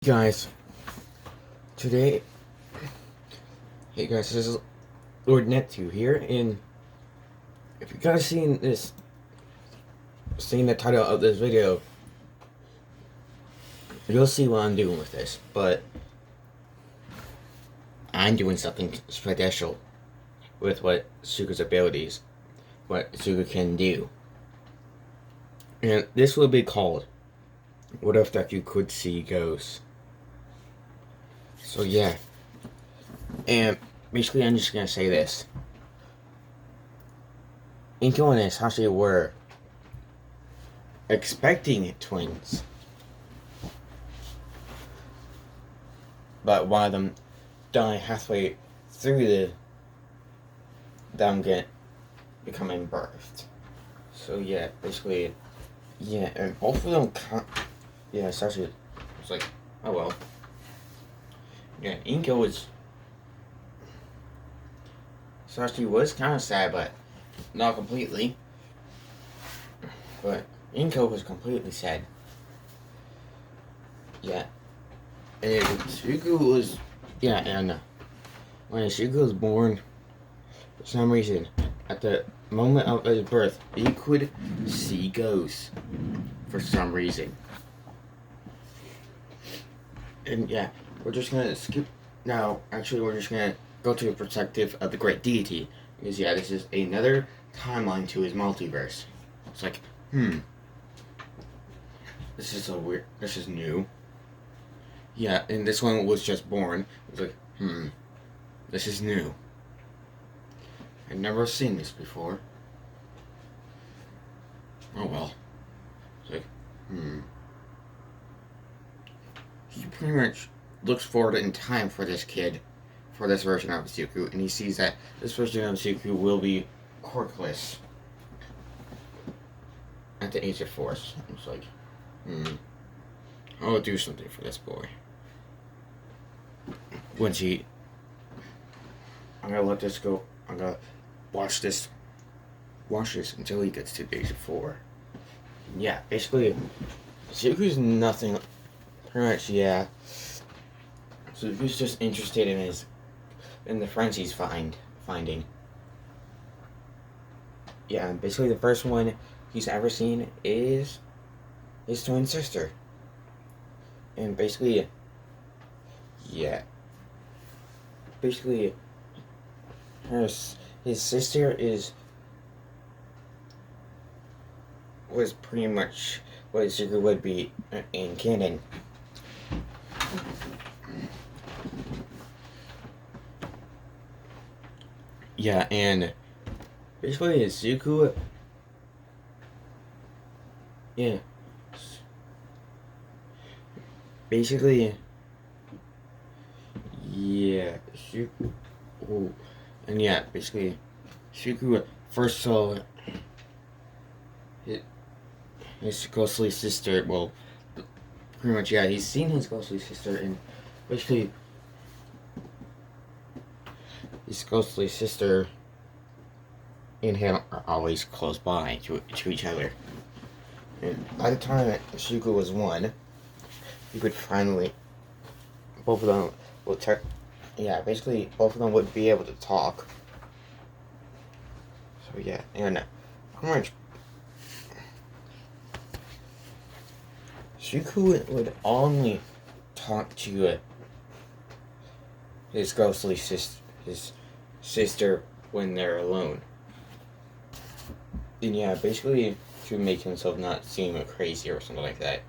Guys, today, hey guys, this is Lord Neptune here, and if you guys seen the title of this video, you'll see what I'm doing with this, but I'm doing something special with what Suga's abilities, what Suga can do, and this will be called, What If That You Could See Ghosts. So yeah, and basically I'm just gonna say this. Inko and Sasha were expecting twins, but one of them died halfway through them becoming birthed. So yeah, basically, yeah, and both of them Sasha was like, oh well. Yeah, Inko was Sasha was kind of sad, but not completely. But Inko was completely sad. Yeah. And Shuku was... Yeah, and when Shuku was born, for some reason, at the moment of his birth, he could see ghosts. For some reason. And yeah, we're just gonna skip... Now, actually, we're just gonna go to the perspective of the Great Deity. Because yeah, this is another timeline to his multiverse. It's like, this is so weird. This is new. Yeah, and this one was just born. It's like, this is new. I've never seen this before. Oh well. It's like, He pretty much looks forward in time for this kid, for this version of Suku, and he sees that this version of Suku will be quirkless at the age of 4. It's like, I'll do something for this boy. I'm gonna let this go. I'm gonna watch this until he gets to the age of 4. Yeah, basically, Suku's nothing. Pretty much, yeah. Suku's just interested in the friends he's finding. Yeah, basically the first one he's ever seen is his twin sister. And basically, yeah. Basically, his sister was pretty much what Suku would be in canon. Yeah, and basically Suku, yeah, basically, yeah, Suku, and yeah, basically, Suku first saw his ghostly sister, well, pretty much, yeah, he's seen his ghostly sister, and basically, his ghostly sister and him are always close by to each other. And by the time that Shuko was 1, he could finally, both of them would basically both of them would be able to talk. So yeah, and pretty much Shuko would only talk to his ghostly sister when they're alone. And yeah, basically to make himself not seem crazy or something like that.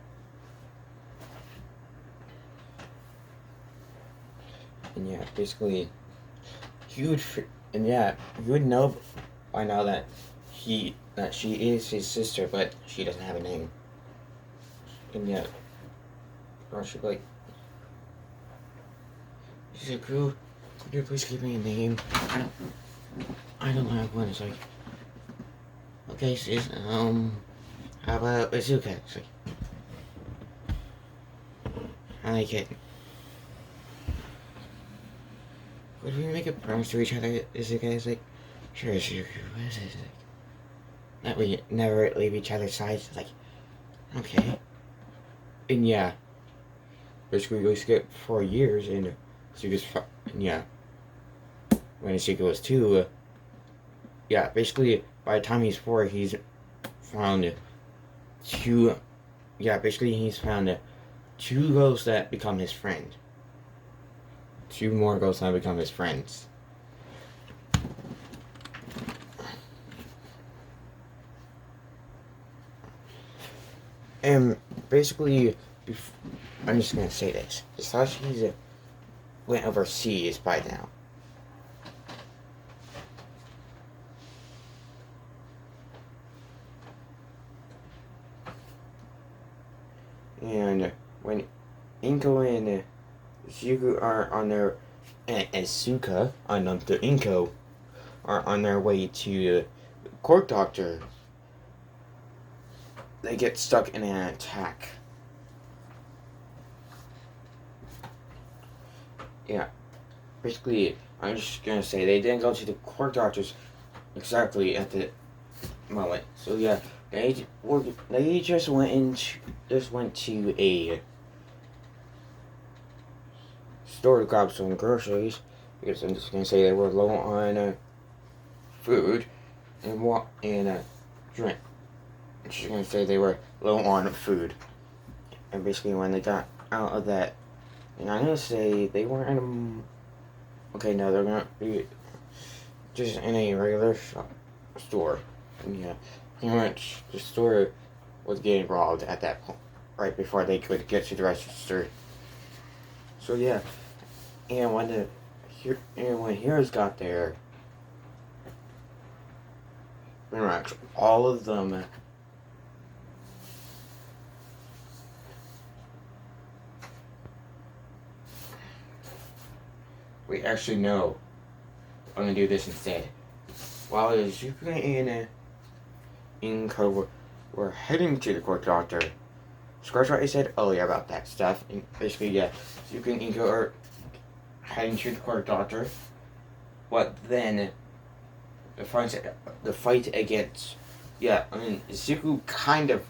And yeah, basically he would know by now that she is his sister, but she doesn't have a name. And yeah, or she'd be like, Shizuku, could you please give me a name? I don't have one. It's like, okay, sis, how about Izuka? It's like, I like it. Would we make a promise to each other, Izuka? It's like, sure, Izuku, what is it? It's like, that we never leave each other's sides. It's like, okay. And yeah, basically we skip 4 years, and Suga's yeah, when Suga was 2, yeah, basically by the time he's 4, he's found two, yeah, basically he's found 2 ghosts that become his friend. 2 more ghosts that become his friends. And basically, I'm just gonna say this: Sashi's went overseas by now. And when Inko and Zuko are on their, and Suka and the Inko are on their way to the court doctor, they get stuck in an attack. Yeah, basically, I'm just gonna say they didn't go to the court doctors exactly at the moment. So yeah, they just went to a store to grab some groceries, because I'm just gonna say they were low on food and drink. I'm just gonna say they were low on food, and basically when they got out of that, and I'm gonna say they weren't in okay, no, they're gonna be just in a regular store. And yeah, pretty much the store was getting robbed at that point, right before they could get to the register. So yeah, and when Heroes got there, pretty much all of them we actually know. I'm gonna do this instead. While Zuko and Inko were heading to the court doctor, scratch what I said earlier about that stuff. And basically, yeah, Zuko and Inko are heading to the court doctor, but then the fight against, yeah, I mean, Zuko kind of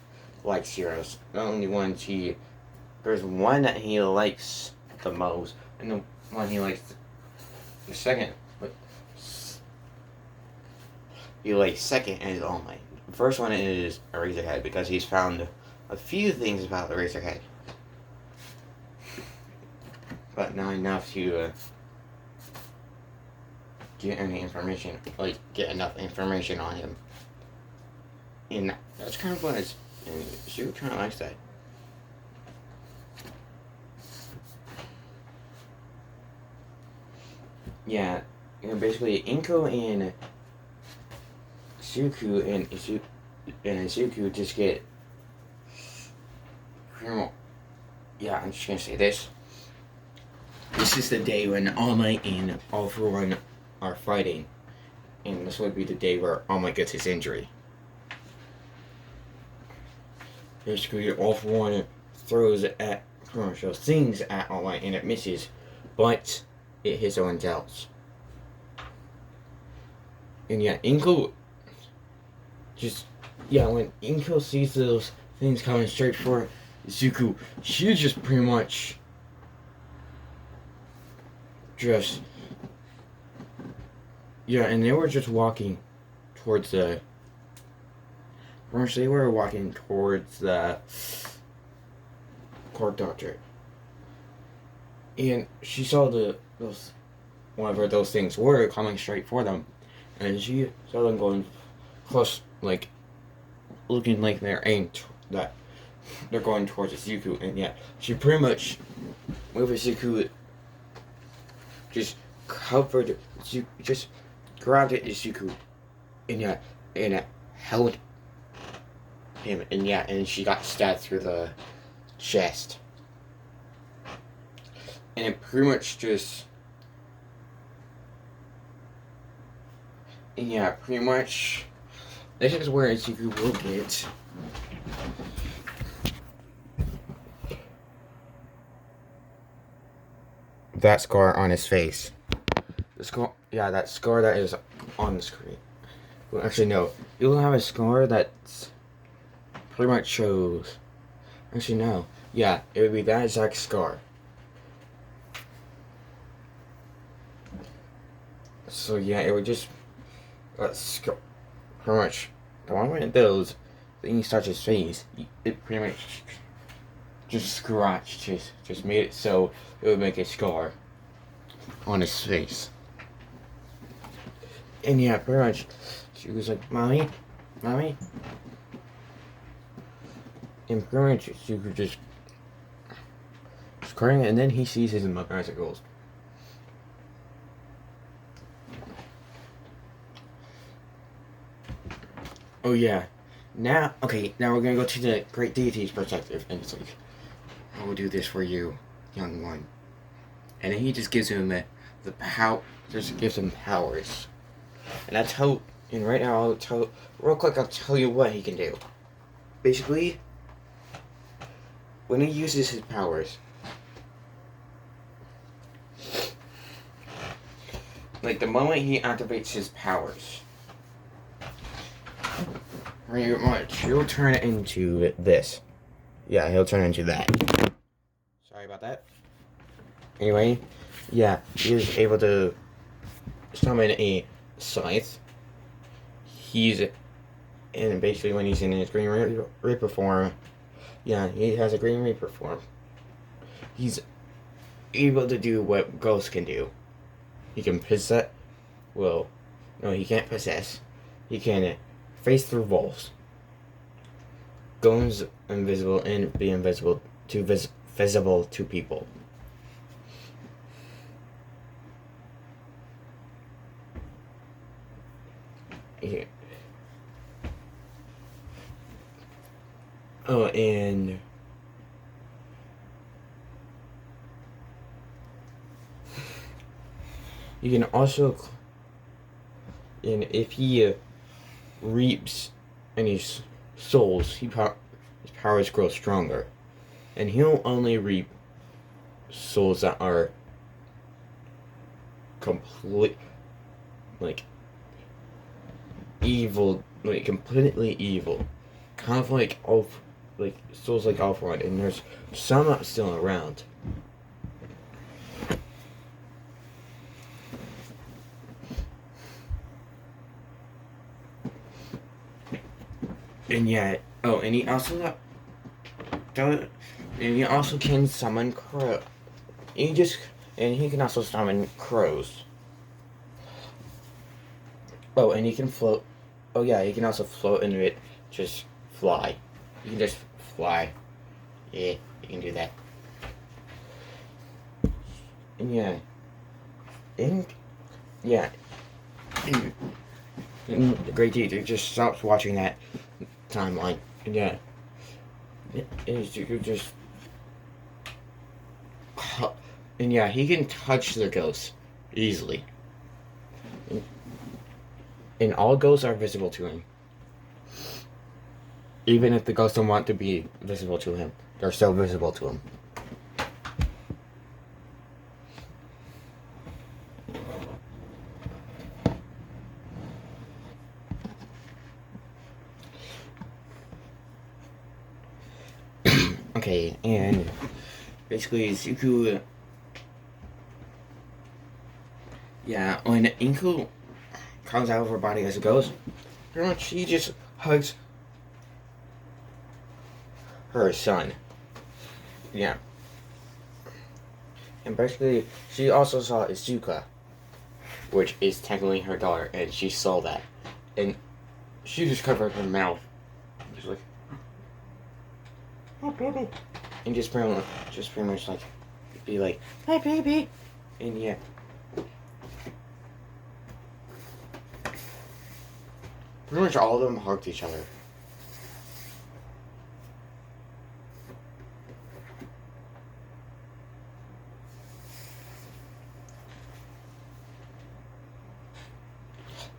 likes Heroes. The only one there's one that he likes the most, and the one he likes the second, but he likes second is All Might. The first one is Eraserhead, because he's found a few things about Eraserhead, but not enough to get enough information on him. And that's kind of what it's, and she kind of likes that. Yeah, basically Inko and Zuko and Izuku just get criminal. Yeah, I'm just gonna say this. This is the day when All Might and All For One are fighting, and this would be the day where All Might gets his injury. Basically, All For One throws things at All Might and it misses, but it hits someone else. And yeah, Inko when Inko sees those things coming straight for Zuko, she just pretty much and they were just walking towards the court doctor, and she saw those whatever those things were coming straight for them, and she saw them going close, like looking like they're going towards Zuko, and yeah, she pretty much with Zuko just covered Zuko, just grabbed it Zuko, and held him, and she got stabbed through the chest, and it pretty much just. Yeah, pretty much. This is where Izuku will get that scar on his face. That scar that is on the screen. Well, actually, no. You'll have a scar that's pretty much shows. Actually, no. Yeah, it would be that exact scar. So yeah, it would just pretty much the moment it does, then he starts his face. It pretty much just scratched just made it so it would make a scar on his face. And yeah, pretty much she was like, "Mommy, mommy," and pretty much she could just crying, and then he sees his mother as it goes. Oh yeah. Now, okay, now we're gonna go to the great deity's perspective, and it's like, I will do this for you, young one. And then he just gives him the power, just gives him powers. And that's how, and right now real quick, I'll tell you what he can do. Basically, when he uses his powers, like the moment he activates his powers, pretty much, he'll turn it into this. Yeah, he'll turn into that. Sorry about that. Anyway, yeah, he is able to summon a scythe. And basically when he's in his Green Reaper form, yeah, he has a Green Reaper form. He's able to do what ghosts can do. He can possess, well, no, he can't possess. He can face through walls, go invisible, and be invisible to visible to people. Yeah. Oh, and you can also, and if he reaps any souls, his powers grow stronger, and he'll only reap souls that are complete, like evil, like completely evil, kind of like like souls like Alpharod, and there's some still around. And yet, oh, and he also can summon crow. And he can also summon crows. Oh, and he can float. Oh yeah, he can also float into it. Just fly. You can just fly. Yeah, you can do that. And yeah, and yeah, and the Great Teacher just stops watching that timeline. And yeah, you could just, and yeah, he can touch the ghosts easily. And all ghosts are visible to him. Even if the ghosts don't want to be visible to him, they're still visible to him. Okay, and basically Zuko, yeah, when Inku comes out of her body as a ghost, pretty much she just hugs her son. Yeah. And basically, she also saw Izuka, which is technically her daughter, and she saw that. And she just covered her mouth. Just like, oh, baby. And just pretty much like, be like, hi, baby. And yeah. Pretty much all of them hugged each other.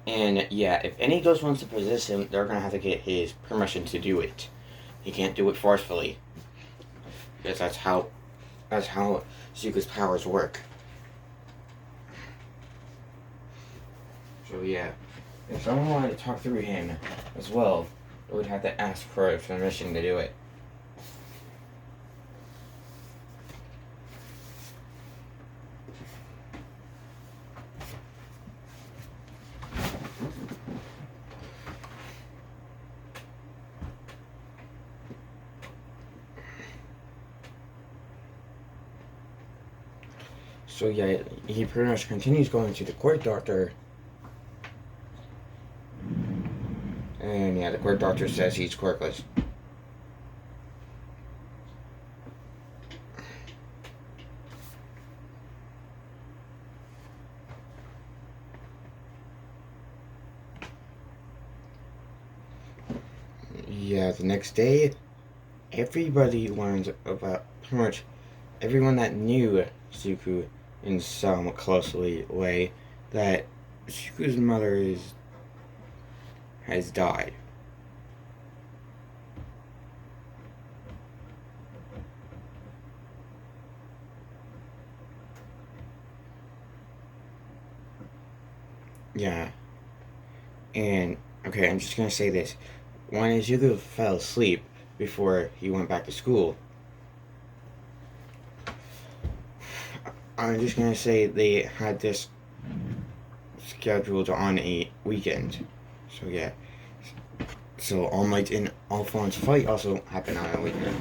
And yeah, if any ghost wants to possess him, they're gonna have to get his permission to do it. He can't do it forcefully. Because that's how Zuko's powers work. So yeah, if someone wanted to talk through him as well, they would have to ask for permission to do it. So yeah, he pretty much continues going to the court doctor. And yeah, the court doctor says he's quirkless. Yeah, the next day, everybody learns about pretty much everyone that knew Suku in some closely way that Suku's mother has died. Yeah. And okay, I'm just gonna say this. When Izuku fell asleep before he went back to school, I'm just gonna say they had this scheduled on a weekend. So yeah. So All Might and All Fawn's fight also happened on a weekend.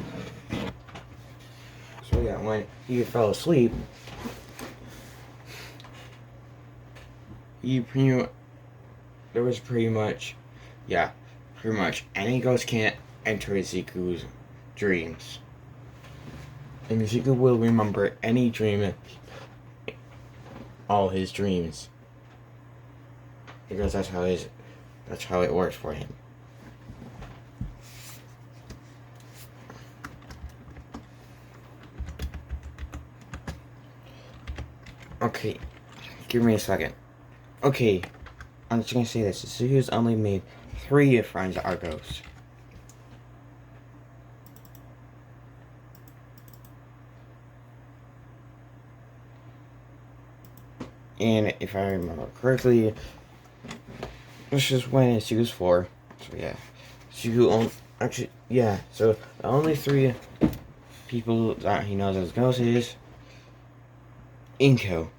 So yeah, when he fell asleep, there was pretty much, yeah, pretty much any ghost can't enter Izuku's dreams. And Izuku will remember any dream, all his dreams, because that's how it works for him. Okay, give me a second. Okay, I'm just gonna say this. Izuku's only made 3 friends that are ghosts. And if I remember correctly, this is when Izuku's 4. So yeah, so the only 3 people that he knows as ghosts is Inko,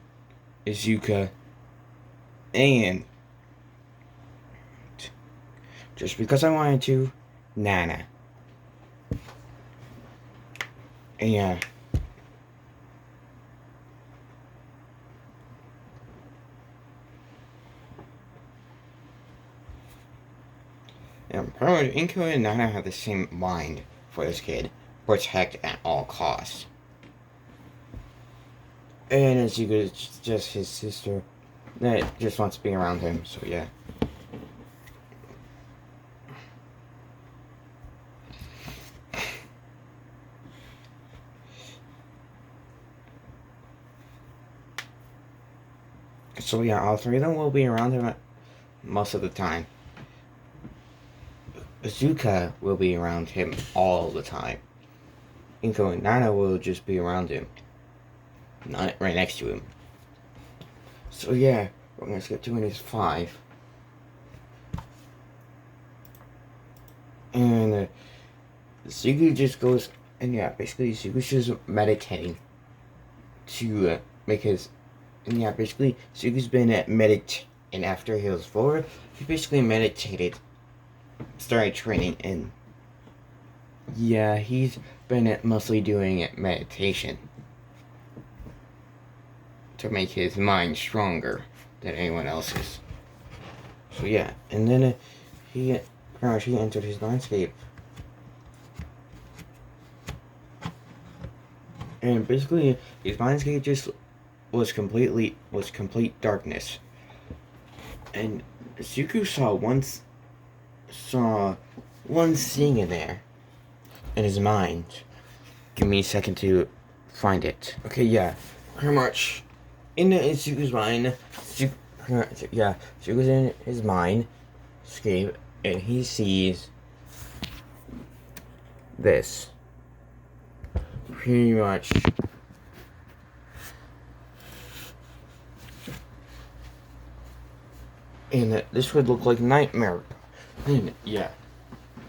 Izuka, and just because I wanted to, Nana. And yeah. And pretty much Inko and Nana have the same mind for this kid. Protect at all costs. And Izuka is just his sister that just wants to be around him, so yeah. So yeah, all 3 of them will be around him most of the time. Izuka will be around him all the time. Inko and Nana will just be around him. Not right next to him. So yeah, we're gonna skip to his 5. And Izuku just goes, and yeah, basically Izuku's just meditating to make his, and yeah, basically Izuku's been meditating, and after he was 4, he basically meditated, started training, and yeah, he's been mostly doing meditation to make his mind stronger than anyone else's. So yeah, and then he entered his landscape. And basically, his landscape just was complete darkness. And Suku saw one thing in there in his mind. Give me a second to find it. Okay, yeah, pretty much in Suku's mind, Suku's in his mind scape, and he sees this. Pretty much. And this would look like Nightmare. And yeah,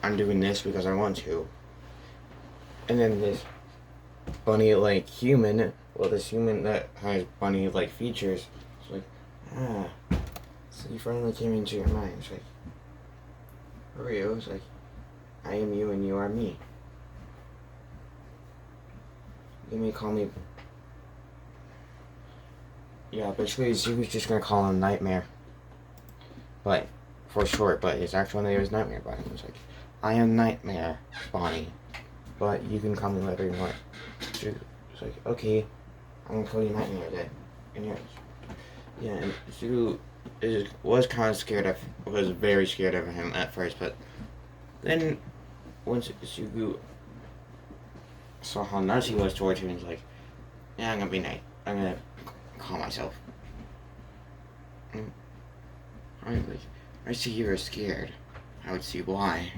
I'm doing this because I want to. And then this bunny-like human, this human that has bunny-like features, it's like, so you finally came into your mind. It's like, for real, it's like, I am you and you are me. You may call me yeah, basically he was just gonna call him Nightmare, but for short. But his actual name is Nightmare Bonnie. He was like, I am Nightmare Bonnie, but you can call me whatever you want. So it's like, okay, I'm gonna call you Nightmare then. And yeah, and Sugu was kind of scared of, was very scared of him at first, but then once Sugu saw how nice he was towards him, he's like, yeah, I'm gonna be nice. I'm gonna calm myself. And I'm like, I see you were scared. I would see why.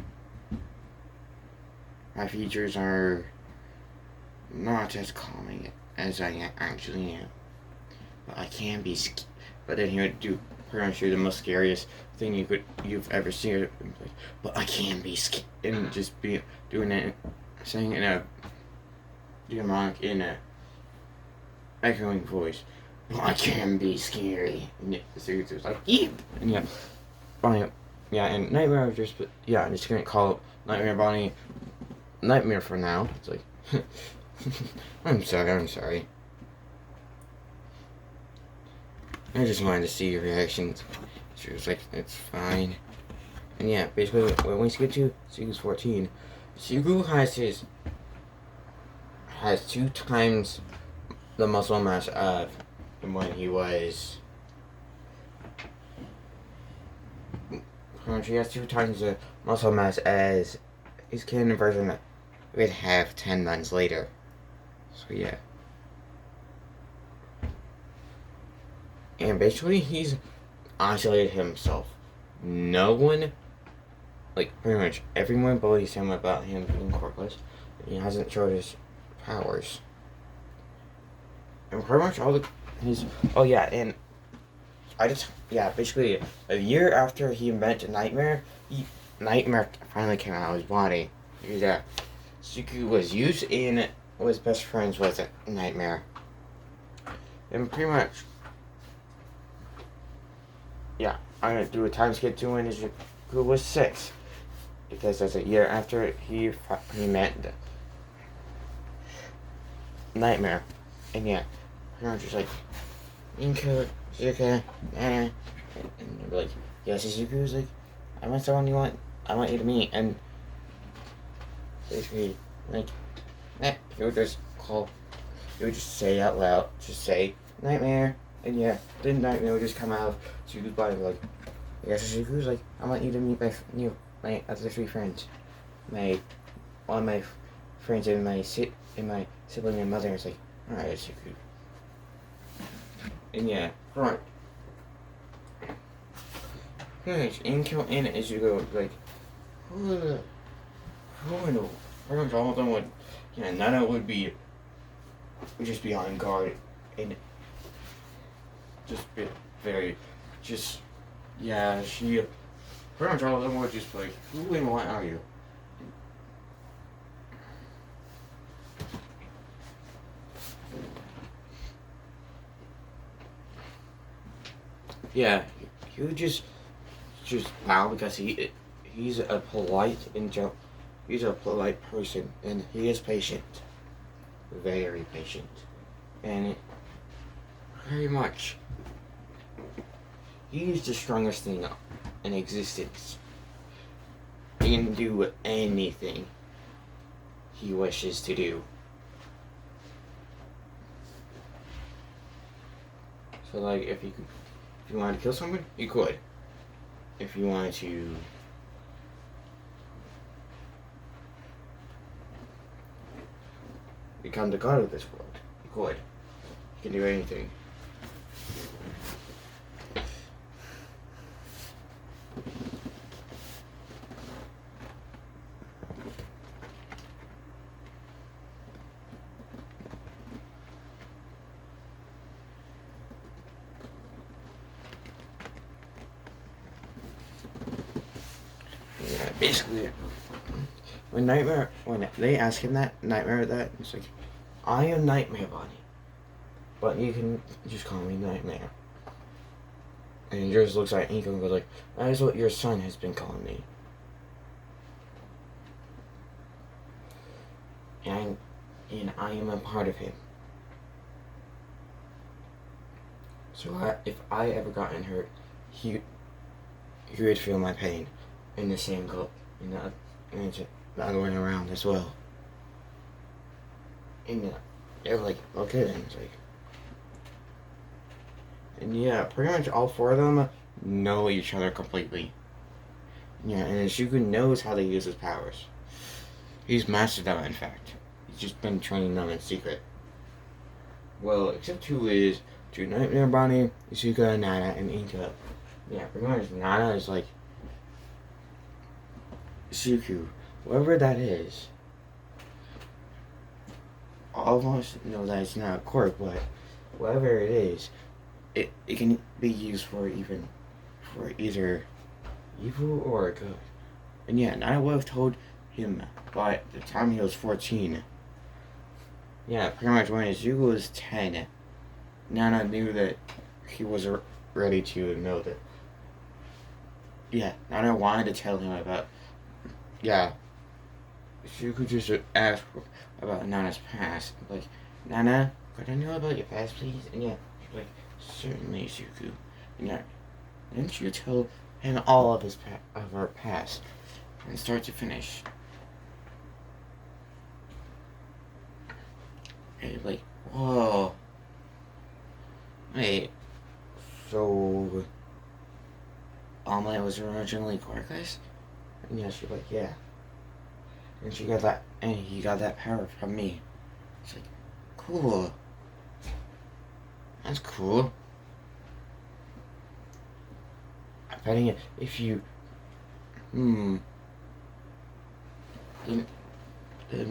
My features are not as calming as I actually am. But I can be but then he would do pretty much the most scariest thing you've ever seen. But I can be and just be doing it, saying in a demonic, in a echoing voice. But I can be scary. And the dude was like, yeah, and yeah, Bonnie, yeah, and Nightmare was just, yeah, I'm just gonna call Nightmare Bonnie Nightmare for now. It's like, I'm sorry. I just wanted to see your reactions. She was like, it's fine. And yeah, basically, once you get to Sugu's 14, Sugu has 2 times the muscle mass of when he was. He has 2 times the muscle mass as his canon version would have 10 months later. So yeah. And basically, he's isolated himself. No one, like, pretty much everyone bullies him about him being quirkless. He hasn't showed his powers. And pretty much all his. Oh, yeah, and basically, a year after he met Nightmare, Nightmare finally came out of his body. Yeah. Suku was used and was best friends with Nightmare. And pretty much. Yeah, I'm gonna do a time skip to when Sugu was 6. Because that's a year after he met Nightmare. And yeah, pretty much just like, Inko, Zuka, and they'd be like, yes, Sugu was like, I want someone I want you to meet. And basically, like, he would just say out loud, just say, Nightmare. And yeah, then Nightmare would just come out of Sugu's body like, yes, Sugu's like, I want you to meet my other 3 friends. All my friends and my sibling and mother. It's like, alright, Sugu. And yeah, right. Yes, and kill in as you go, like, who in the pretty much all of them would, Nana would just be on guard and just be very, she, pretty much all of them would just be like, who and what are you? Yeah, he would just bow because he's a polite he's a polite person and he is patient, very patient, and very much he's the strongest thing in existence. He can do anything he wishes to do. So like if you wanted to kill someone, you could. If you wanted to become the god of this world, you could. You can do anything. Yeah, basically, when they ask him Nightmare that, it's like, I am Nightmare Bonnie, but you can just call me Nightmare. And he just looks at Inko and goes like, that is what your son has been calling me. And I am a part of him. So if I ever gotten hurt, he would feel my pain, and the same go, and it's the other way around as well. And they're like, okay then, it's like, and yeah, pretty much all four of them know each other completely. Yeah, and Shuku knows how to use his powers. He's mastered them, in fact. He's just been training them in secret. Well, except two Nightmare Bonnie, Isuka, Nana, and Inka. Yeah, pretty much Nana is like Shuku, whoever that is. Almost know that it's not a quirk, but whatever it is, it can be used for either evil or good. And yeah, Nana would have told him by the time he was 14. Yeah, pretty much when Izuku was 10, Nana knew that he was ready to know that. Yeah, Nana wanted to tell him about. Yeah, Izuku just asked about Nana's past. Like, Nana, could I know about your past, please? And yeah, she's like, certainly, Izuku. And yeah, didn't you tell him all of her past, from start to finish? And like, whoa. Wait, so Omelette was originally quirkless? And yeah, she's like, yeah. And she got that, and he got that power from me. It's like, cool. That's cool. I'm betting it, if you, and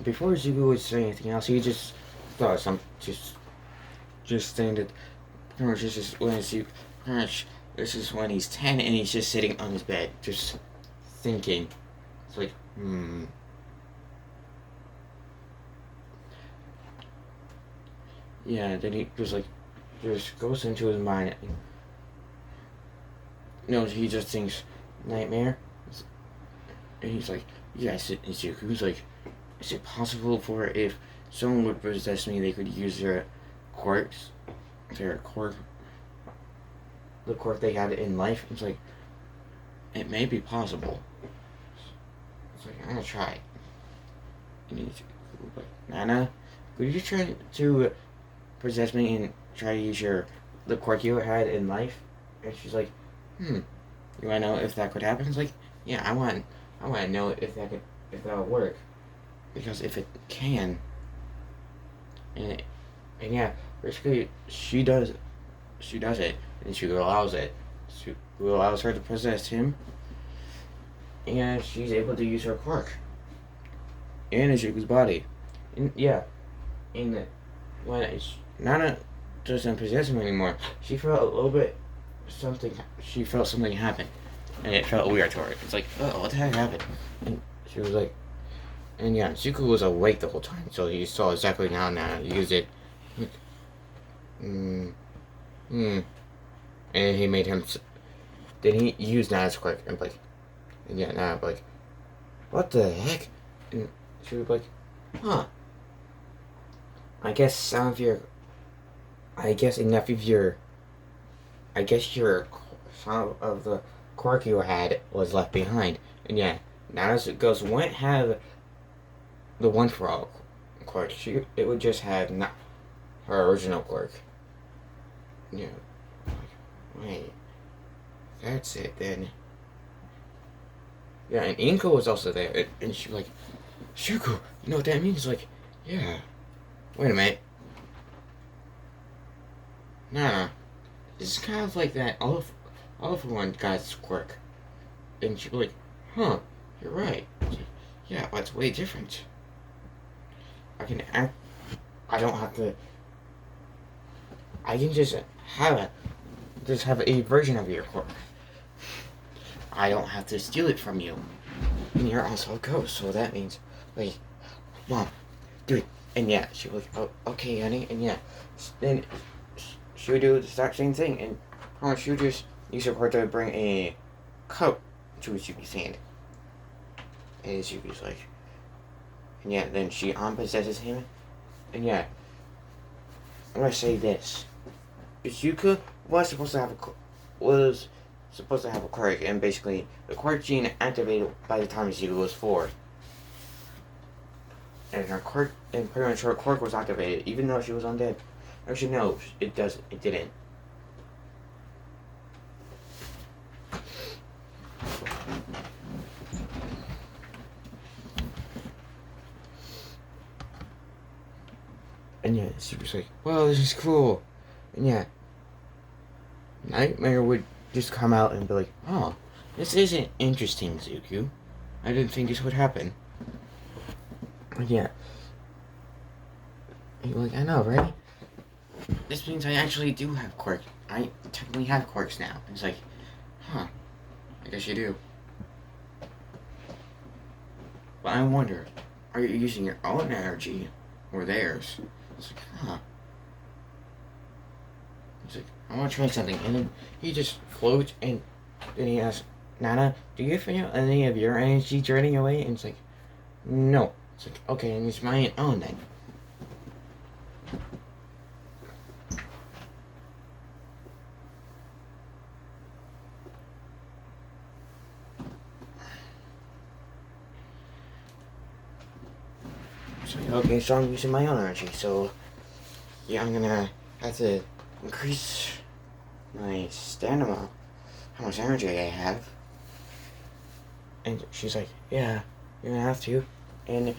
before Zubu would say anything else, he just thought just saying that pretty much this is when pretty much this is when he's 10 and he's just sitting on his bed, just thinking. It's like, Yeah, then he just goes into his mind. He just thinks, nightmare? And he's like, yes, it's you. He's like, is it possible for if someone would possess me, they could use their quirks? The quirk they had in life? It's like, it may be possible. It's like, I'm gonna try it. And he's like, Nana, could you try to possess me and try to use the quirk you had in life? And she's like, you wanna know if that could happen? It's like, yeah, I want to know if that would work, because if it can, and yeah, basically she does it, and she allows her to possess him, and she's able to use her quirk in Izuku's body, and yeah, when Nana doesn't possess him anymore, she felt a little bit something happen, and it felt weird to her. It's like, oh, what the heck happened? And she was like, and yeah, Zuko was awake the whole time, so he saw exactly how Nana used it. And he made him. Then he used Nana's quirk and like, and yeah, Nana like, what the heck? And she was like, huh? I guess some of the quirk you had was left behind. And yeah, Nana's ghost wouldn't have the one for all quirk. It would just have not her original quirk. Yeah. Wait. That's it then. Yeah, and Inko was also there, and she was like, Shuko, you know what that means? Like, yeah. Wait a minute. Nah. This is kind of like that all of one guy's quirk. And she'd be like, huh, you're right. Like, yeah, but it's way different. I can just have a version of your quirk. I don't have to steal it from you. And you're also a ghost, so that means, like, Mom, do it. And yeah, she was like, oh, okay, honey. And yeah, then she would do the exact same thing, and she would just use her quirk to bring a coat to Izuku's hand. And Izuku's like, and yeah, then she unpossesses him. And yeah, I'm gonna say this. Izuku was supposed to have a was supposed to have a quirk, and basically the quirk gene activated by the time she was 4, and her quirk, and pretty much her quirk was activated even though she was undead. Actually, no, it didn't. And yeah, she was like, well, this is cool. And yeah, Nightmare would just come out and be like, oh, this isn't interesting, Zuko. I didn't think this would happen. And yeah. And you're like, I know, right? This means I actually do have quirks. I technically have quirks now. And it's like, huh, I guess you do. But I wonder, are you using your own energy or theirs? It's like, huh. He's like, I want to try something. And then he just floats, and then he asks, Nana, do you feel any of your energy draining away? And it's like, no. It's like, okay, and it's my own then. So, okay, so I'm using my own energy, so yeah, I'm gonna have to increase my stamina, how much energy I have. And she's like, yeah, you're gonna have to. And it's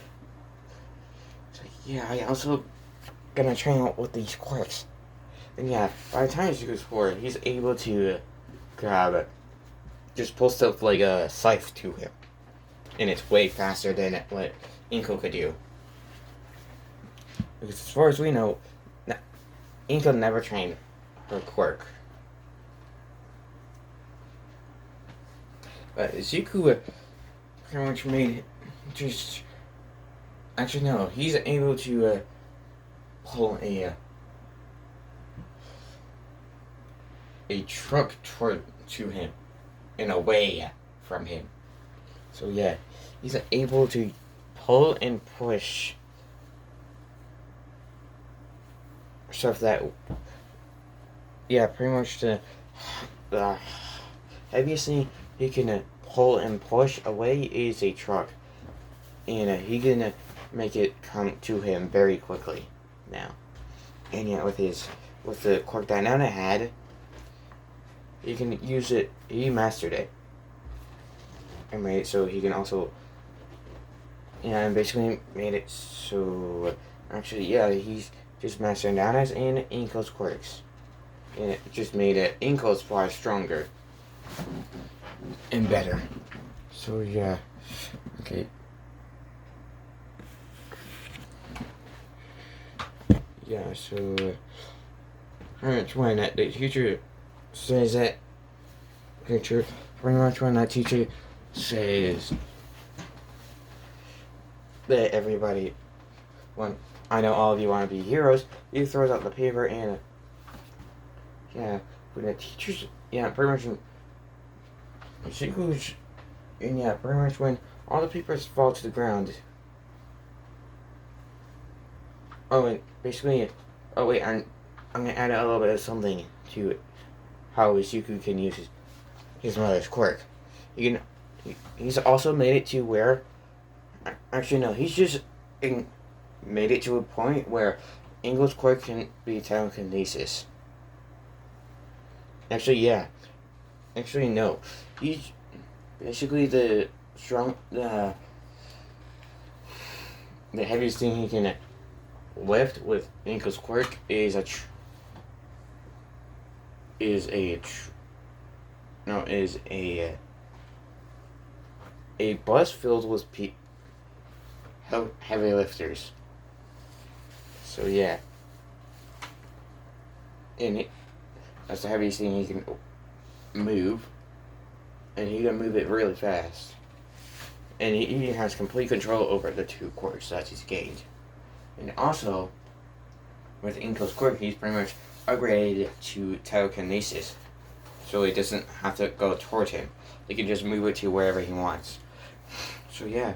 like, yeah, I also gonna train out with these quirks. And yeah, by the time he goes forward, he's able to grab it, just pull stuff like a scythe to him. And it's way faster than what Inko could do. Because as far as we know, Inko never trained her quirk. But Zuko pretty much made just... Actually, no. He's able to pull a truck to him and away from him. So yeah, he's able to pull and push stuff that... Yeah, pretty much the heaviest thing he can pull and push away is a truck. And he can make it come to him very quickly now. And yeah, with the quirk that Nana had, he can use it. He mastered it and made it so he can also, and basically made it so actually, yeah, he's just mastered Nana's and Inko's quirks, and it just made it Inko's far stronger and better. So yeah, okay. Yeah, so pretty much when that the teacher says that, pretty much when that teacher says that everybody, when I know all of you want to be heroes, he throws out the paper and yeah, when the teachers, yeah, pretty much, she goes, and yeah, pretty much when all the papers fall to the ground. Oh, and basically, oh wait, I'm gonna add a little bit of something to how Zuko can use his mother's quirk. He's also made it to where, actually no, he's just made it to a point where Engel's quirk can be telekinesis. Actually, yeah. Actually, no. He's basically the heaviest thing he can lift with Inko's quirk is a bus filled with heavy lifters. So yeah, and that's the heaviest thing he can move, and he can move it really fast. And he has complete control over the 2 quirks that he's gained. And also, with Inko's quirk, he's pretty much upgraded to telekinesis. So he doesn't have to go toward him. He can just move it to wherever he wants. So yeah.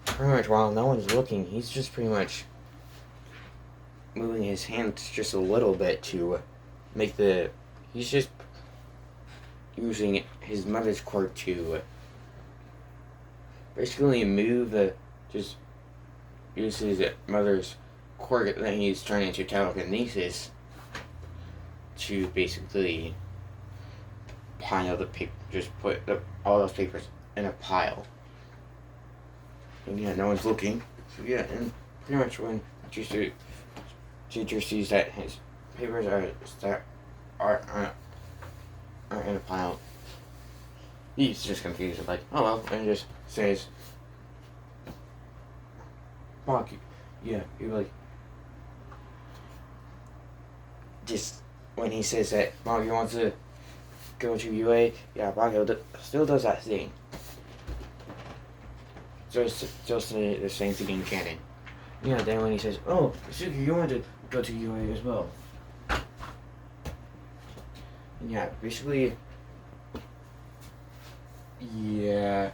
Pretty much while no one's looking, he's just pretty much moving his hands just a little bit to make the. He's just using his mother's quirk to basically move the. Just use his mother's quirk that he's turning into telekinesis to basically pile the paper. Just put all those papers in a pile. And yeah, no one's looking. So yeah, and pretty much when teacher sees that his papers are in a pile, he's just confused, like, oh well, and just says, Bach, yeah, you're like, just when he says that Bach wants to go to UA, yeah, Bach still does that thing. Just the same thing in canon. Yeah, then when he says, oh, Suki, you want to go to UA as well. And yeah, basically, yeah,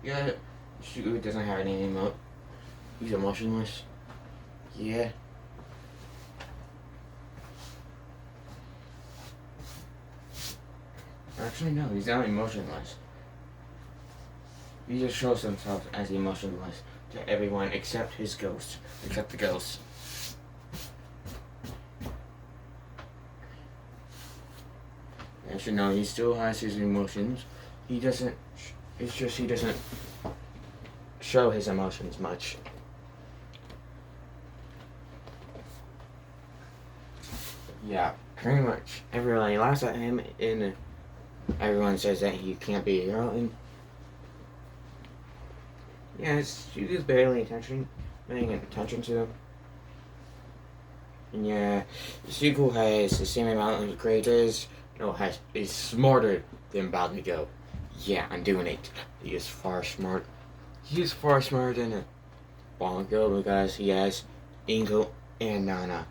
Suki doesn't have any emote. He's emotionless. Yeah. Actually, no, he's not emotionless. He just shows himself as emotionless to everyone except his ghost. Except the ghost. Actually, no, he still has his emotions. He doesn't. It's just he doesn't show his emotions much. Yeah, pretty much. Everyone laughs at him, and everyone says that he can't be a hero. And yeah, Suga's barely paying attention to him. And yeah, Sugu has the same amount of grades as, is smarter than Bakugo. Yeah, I'm doing it. He is far smart. He is far smarter than Bakugo because he has Inko and Nana.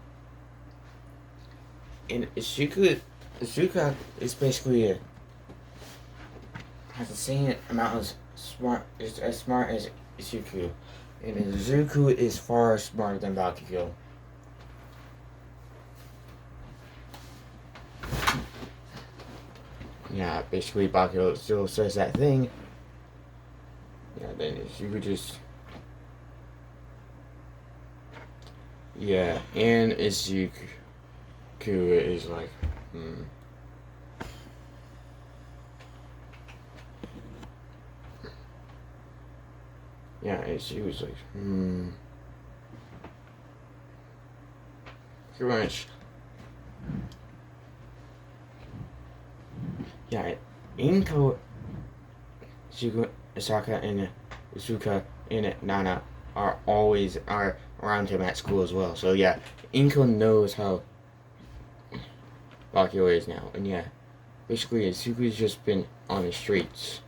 And Izuka is basically has the same amount of as smart as Izuku. And Izuku is far smarter than Bakugo. Yeah, basically Bakugo still says that thing. Yeah, then Izuku just. Yeah, and Izuku is like, Yeah, she was like, Pretty much. Yeah, Inko, Suga, Asaka, and Izuka, and Nana are around him at school as well. So yeah, Inko knows how Bakugo is now. And yeah, basically Izuku's just been on the streets.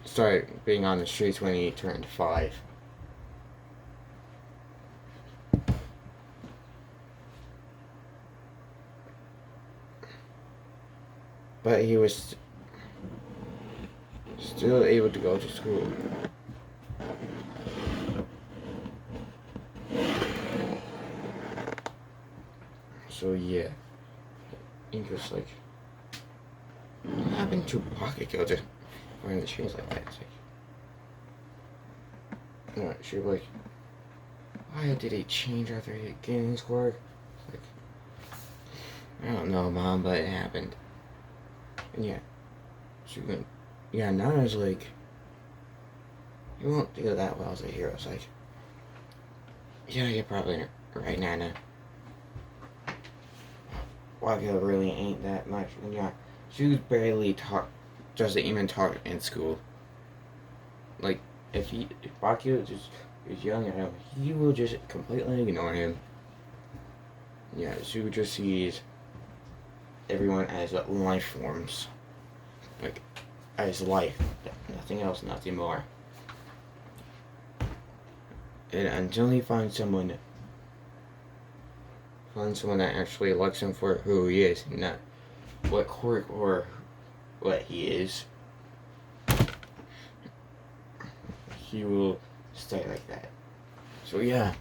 Started being on the streets when he turned 5. But he was still able to go to school. So yeah, Inko's like, what happened to Bakugo to wearing the shoes like that? It's like, she was like, why did he change after he gained his quirk? It's like, I don't know, Mom, but it happened. And yeah, Nana's like, you won't do that well as a hero. It's like, yeah, you're probably right, Nana. Bakugo really ain't that much. And yeah, she barely doesn't even talk in school. Like, if Bakugo is young at him, he will just completely ignore him. Yeah, she just sees everyone as life forms. Like, as life. Nothing else, nothing more. And until he finds someone that actually likes him for who he is, and not what quirk or what he is, he will stay like that. So yeah.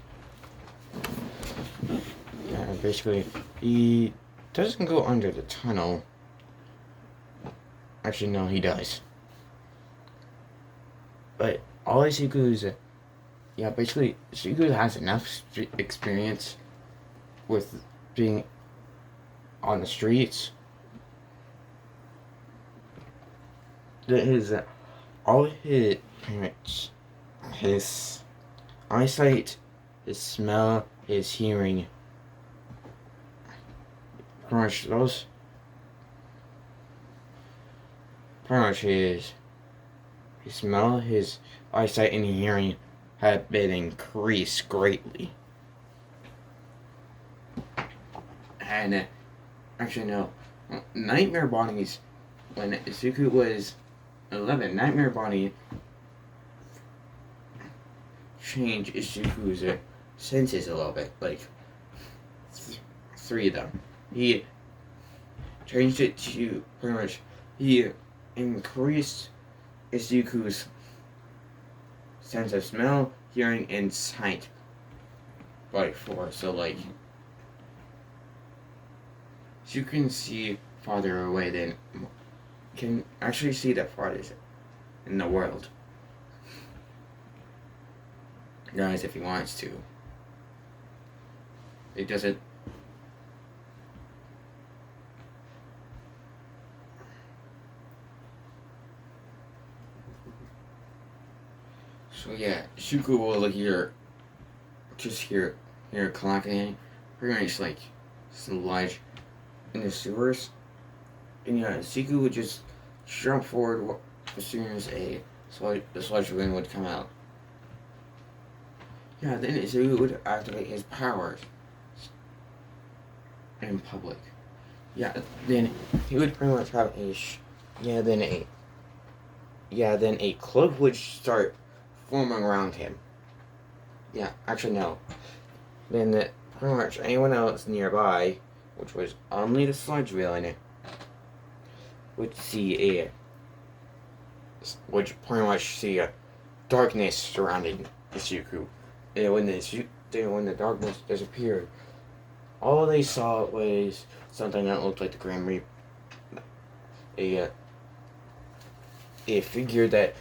Yeah, basically, he doesn't go under the tunnel. Actually, no, he does. But all Suiku's, yeah, basically, Suiku has enough experience with being on the streets that all his parents, his eyesight, his smell, his hearing, pretty much his smell, his eyesight, and hearing have been increased greatly. And actually, no, Nightmare Bonnie's, when Suku was 11, Nightmare Bonnie changed Suku's senses a little bit, like three of them. He changed it to pretty much, he increased Izuku's sense of smell, hearing, and sight by 4. So, like, you can see farther away than can actually see the farthest in the world. Guys, if he wants to. It doesn't. So yeah, Shuko will hear collecting pretty much like sludge in the sewers. And yeah, Siku would just jump forward as soon as the sludge wind would come out. Yeah, then Siku would activate his powers in public. Yeah, then he would pretty much have then a cloak would start forming around him. Yeah, actually no. Then pretty much anyone else nearby, which was only the sludge villain, would pretty much see a darkness surrounding Izuku. And when the darkness disappeared, all they saw was something that looked like the Grim Reaper. A figure that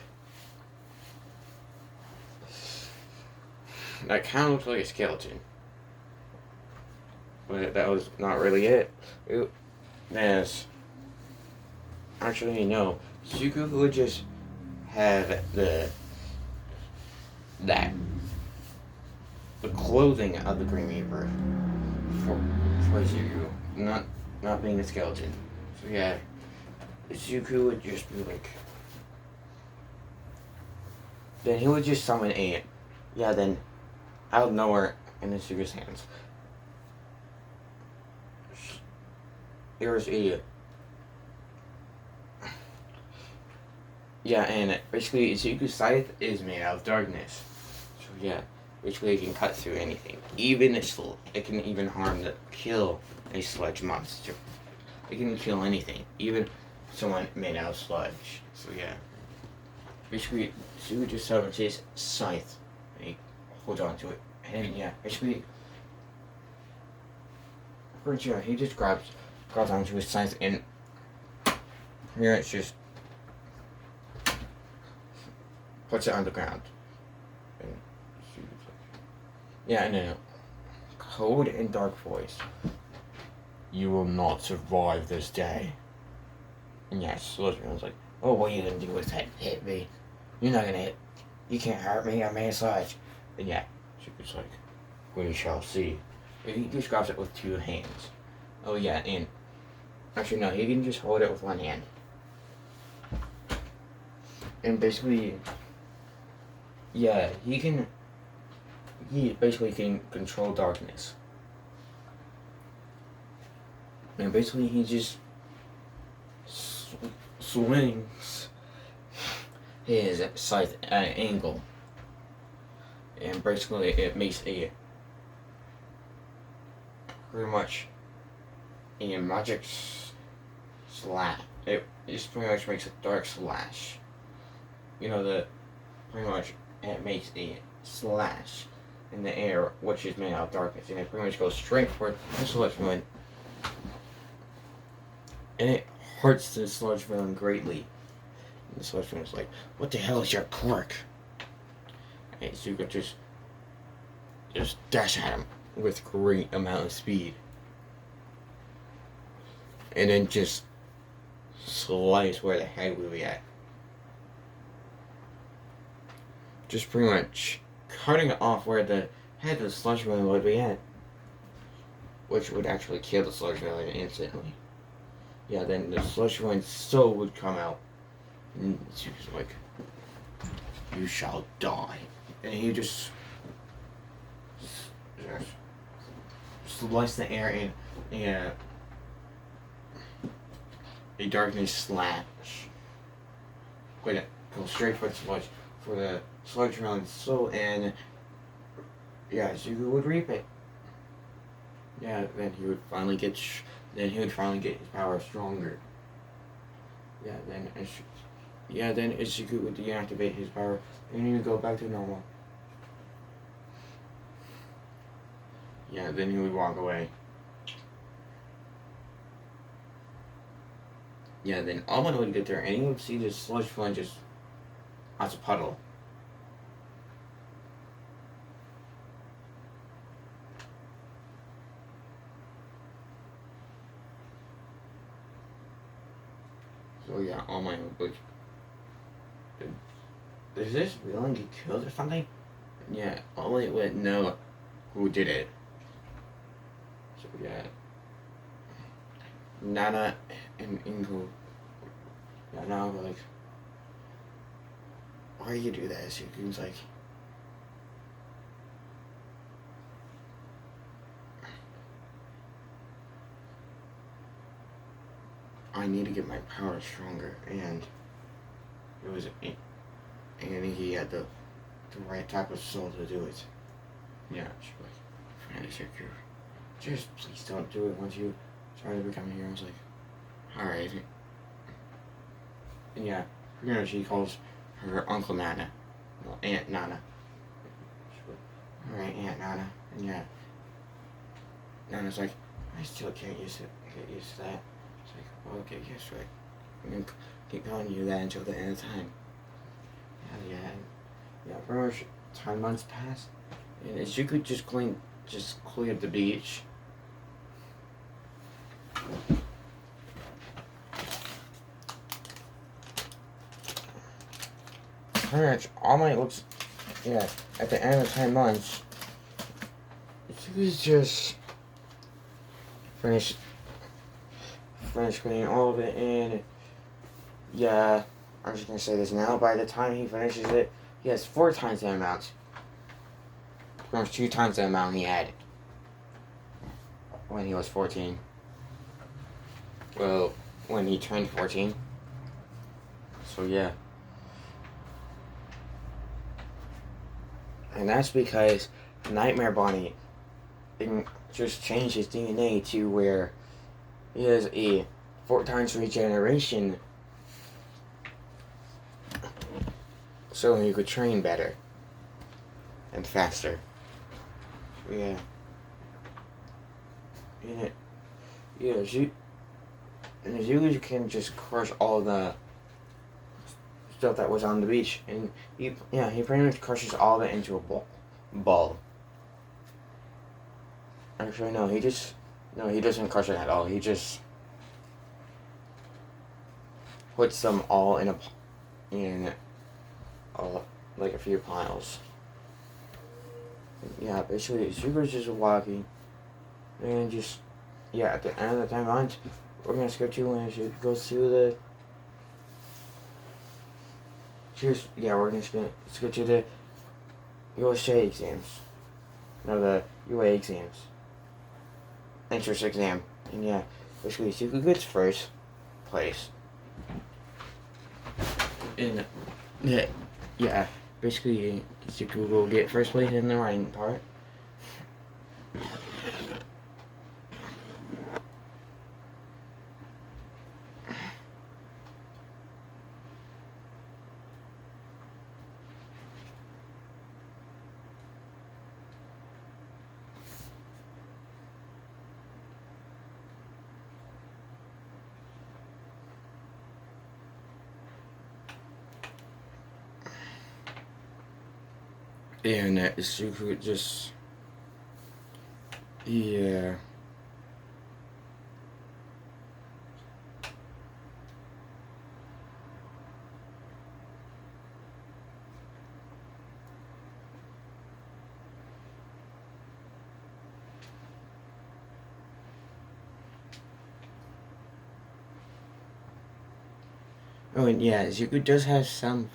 kind of looked like a skeleton. But that was not really it. Actually, no. Zuko would just have the clothing of the Green Reaper for Zuko, not being a skeleton. So yeah, Zuko would just be like. Then he would just summon then out of nowhere in Zuko's hands. There was and basically Izuku's scythe is made out of darkness. So yeah, basically it can cut through anything. Even it can even kill a sludge monster. It can kill anything, even someone made out of sludge. So yeah, basically Izuku just summons his scythe and he holds on to it. And yeah, basically, pretty sure he just grabs onto his scythe and here it's just puts it on the ground. And in a cold and dark voice, "You will not survive this day." And yeah, Slytherin's like, "Oh, what are you gonna do with that? Hit me? You're not gonna hit. You can't hurt me. I'm a sludge." And yeah, Zuko's like, "We shall see." And he just grabs it with 2 hands. Oh yeah, and actually no, he can just hold it with 1 hand. And basically, yeah, he basically can control darkness. And basically he just swings his scythe at an angle. And basically it makes pretty much a magic slash. It just pretty much makes a dark slash. You know, pretty much and it makes a slash in the air, which is made out of darkness, and it pretty much goes straight for the sludge villain. And it hurts the sludge villain greatly. And the sludge villain's like, "What the hell is your quirk?" And Zuko just dash at him with great amount of speed. And then just slice where the head would be at. Just pretty much cutting off where the head of the sludge villain would be at. Which would actually kill the sludge villain instantly. Yeah, then the sludge villain's soul would come out. And she was like, "You shall die." And he just sliced the air in a darkness slash. But it goes straight for the sludge villain's soul, and yeah, Zuko would reap it. Yeah, then he would finally get his power stronger. Yeah, then Ichigo would deactivate his power, and he would go back to normal. Yeah, then he would walk away. Yeah, then Almond would get there, and he would see this sludge villain just as a puddle. So yeah, Almond would like, does this villain get killed or something? Yeah, Almond would know who did it. So yeah, Nana and Ingo. Yeah, now like, why do you do that? Zuko's like, I need to get my power stronger, and he had the right type of soul to do it. Yeah, she's like, "Friend, just please don't do it once you start to become a hero." I was like, "Alright." And yeah, she calls her Uncle Nana, well, Aunt Nana. "Alright, Aunt Nana." And yeah, Nana's like, "I still can't get used to that." It's like, "Well, get used to it. I'm gonna keep calling you that until the end of time." Yeah, pretty much 10 months passed, and she could just cleared the beach. Pretty much all my looks, yeah, at the end of 10 months, she was just finished cleaning all of it, and yeah, I'm just gonna say this now, by the time he finishes it, he has 4 times the amount. Pretty much 2 times the amount he had when he was 14. Well, when he turned 14. So yeah. And that's because Nightmare Bonnie just changed his DNA to where he has a 4 times regeneration, so he could train better and faster. Yeah. Zuko can just crush all the stuff that was on the beach, and he pretty much crushes all of it into a ball. Actually, no, he doesn't crush it at all. He just puts them all in like a few piles. Yeah, basically, Zuko's just walking, and just, yeah, at the end of the 10 months, we're gonna skip to when she goes through the. We're gonna skip to the USA exams. No, the UA exams. Entrance exam. And yeah, basically, Zuko gets first place. And yeah, basically, Zuko will get first place in the writing part. And Zuko just, yeah. Oh, and yeah, Zuko does have some,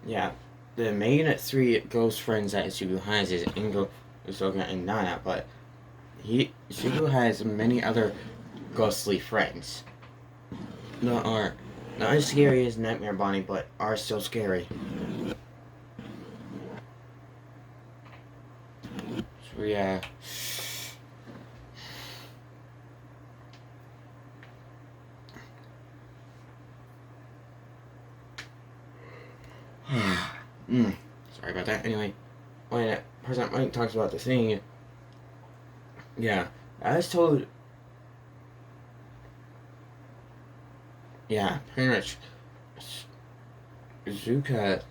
yeah. The main three ghost friends that Zuko has is Ingo, Usoga, and Nana, but Zuko has many other ghostly friends that are not as scary as Nightmare Bonnie, but are still scary. So yeah. Sorry about that. Anyway, when President Mike talks about the thing, yeah, I was told, yeah, pretty much, Zuka,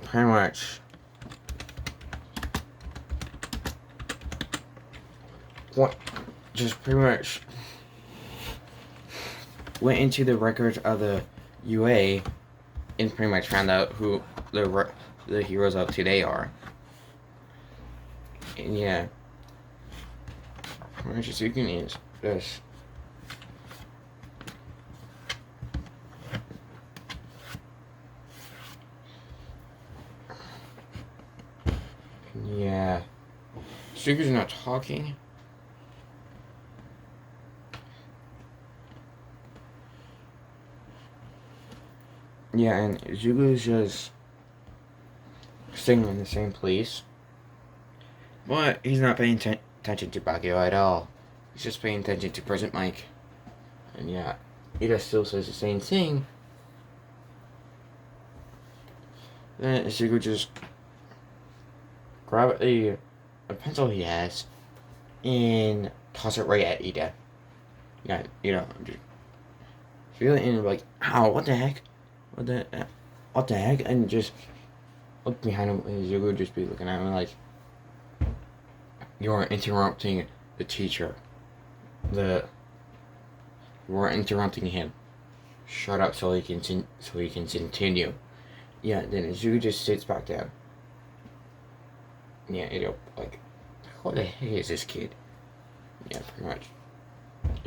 pretty much, what, just pretty much went into the records of the UA and pretty much found out who the heroes of today are. And yeah, pretty much Zuko is this. Yeah. Zuko's not talking. Yeah, and Zuko's just sitting in the same place. But he's not paying attention to Baguio at all. He's just paying attention to President Mike. And yeah, he just still says the same thing. Then Zuko just grab a pencil he has and toss it right at Ida. Yeah, just feel it and like, ow, what the heck? What the heck? And just look behind him and Zuko just be looking at him like, you're interrupting the teacher. You are interrupting him. Shut up so he can continue. Yeah, then Zuko just sits back down. Yeah, like, what the heck is this kid? Yeah, pretty much.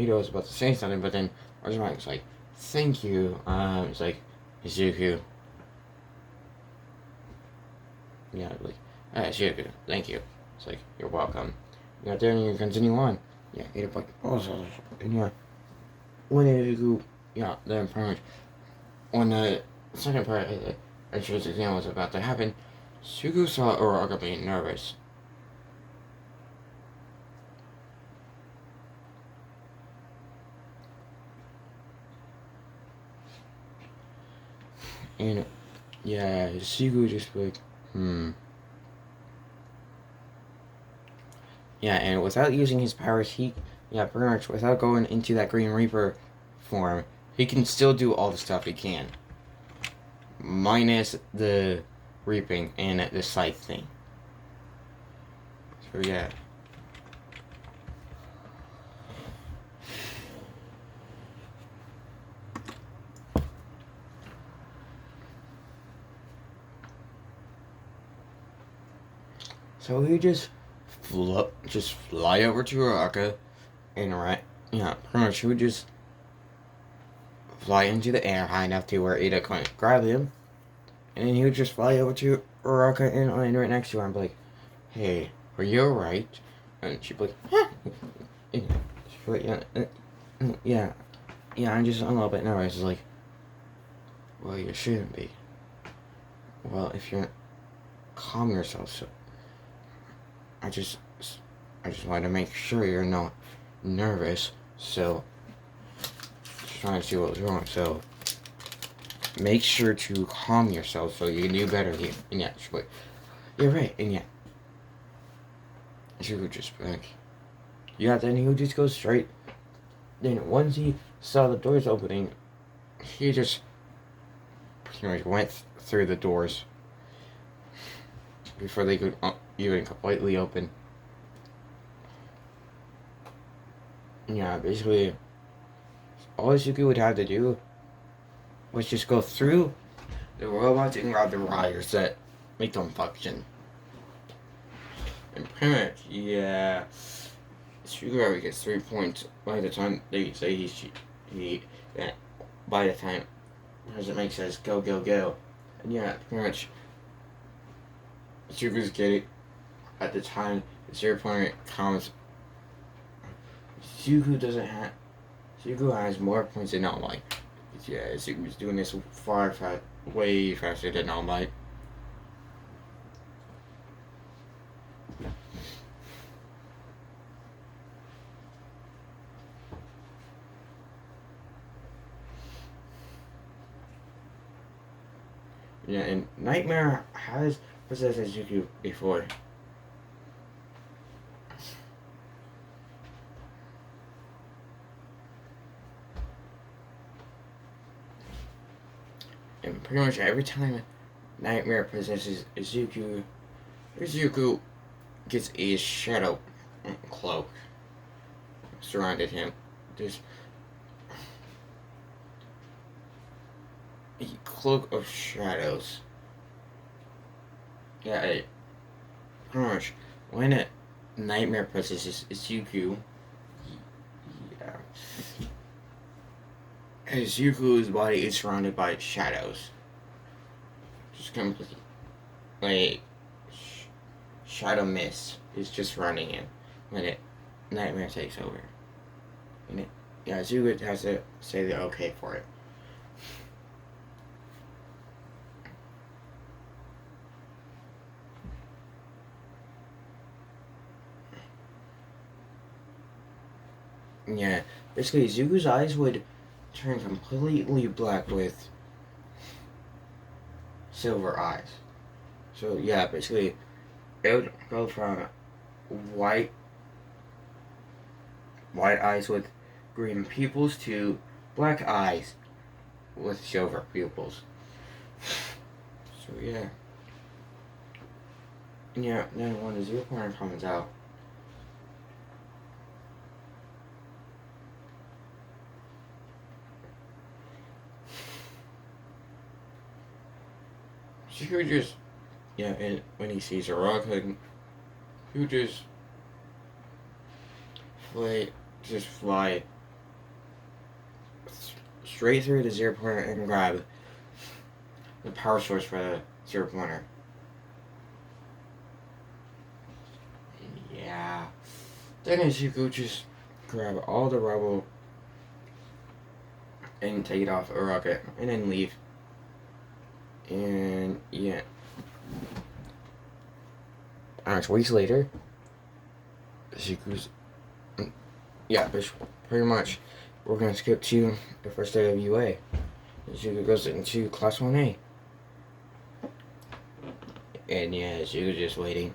Was about to say something, but then Mike's like, thank you. It's like, Zuko. Yeah, like, Zuko, thank you. It's like, you're welcome. Yeah, then you continue on. Yeah, like, oh, and yeah. When Zuko, yeah, then pretty much, when the second part of the entrance exam was about to happen, Zuko saw Uraraka being nervous. And yeah, Zuko just like, Yeah, and without using his powers, pretty much without going into that Green Reaper form, he can still do all the stuff he can. Minus the reaping and the scythe thing. So yeah. So he just fly over to Uraraka, and pretty much he would just fly into the air high enough to where Ada couldn't grab him, and then he would just fly over to Uraraka and land right next to her and be like, hey, are you alright? And she'd be like, huh? And she'd be like, yeah, I'm a little bit nervous. It's like, well, you shouldn't be. Well, if you're, calm yourself, so I just wanted to make sure you're not nervous, so just trying to see what was wrong, so make sure to calm yourself so you can do better here. And yeah, she's like, you're right, and yeah. She would just be like, yeah, then he would just go straight. Then once he saw the doors opening, he just pretty much went through the doors before they could even completely open. Yeah, basically, all Suki would have to do was just go through the robots and grab the wires that make them function. And pretty much, yeah, Sugar gets 3 points by the time they say that by the time President Mike says go, go, go. And yeah, pretty much, Sugar's getting, at the time the 0 point comes, Sugu has more points than All Might. Yeah, Sugu's doing this way faster than All Might. Yeah, and Nightmare has possessed Sugu before. And pretty much every time Nightmare possesses Izuku, Izuku gets a shadow cloak surrounded him. There's a cloak of shadows. Yeah, pretty much when a Nightmare possesses Izuku, yeah, Izuku's body is surrounded by shadows. Just completely, like, shadow mist is just running him when Nightmare takes over. And Izuku has to say they're okay for it. Yeah, basically Zuko's eyes would turn completely black with silver eyes. So yeah, basically it would go from white eyes with green pupils to black eyes with silver pupils. So yeah. Yeah, then when the 0 point comes out, she could just, yeah, and when he sees a rock, he would just fly straight through the 0 point and grab the power source for the 0 pointer. Yeah. Then Izuku just grab all the rubble and take it off a rocket and then leave. And yeah. Weeks later, Izuku's, yeah, pretty much we're gonna skip to the first day of UA. Izuku goes into class 1A. And yeah, Izuku's just waiting.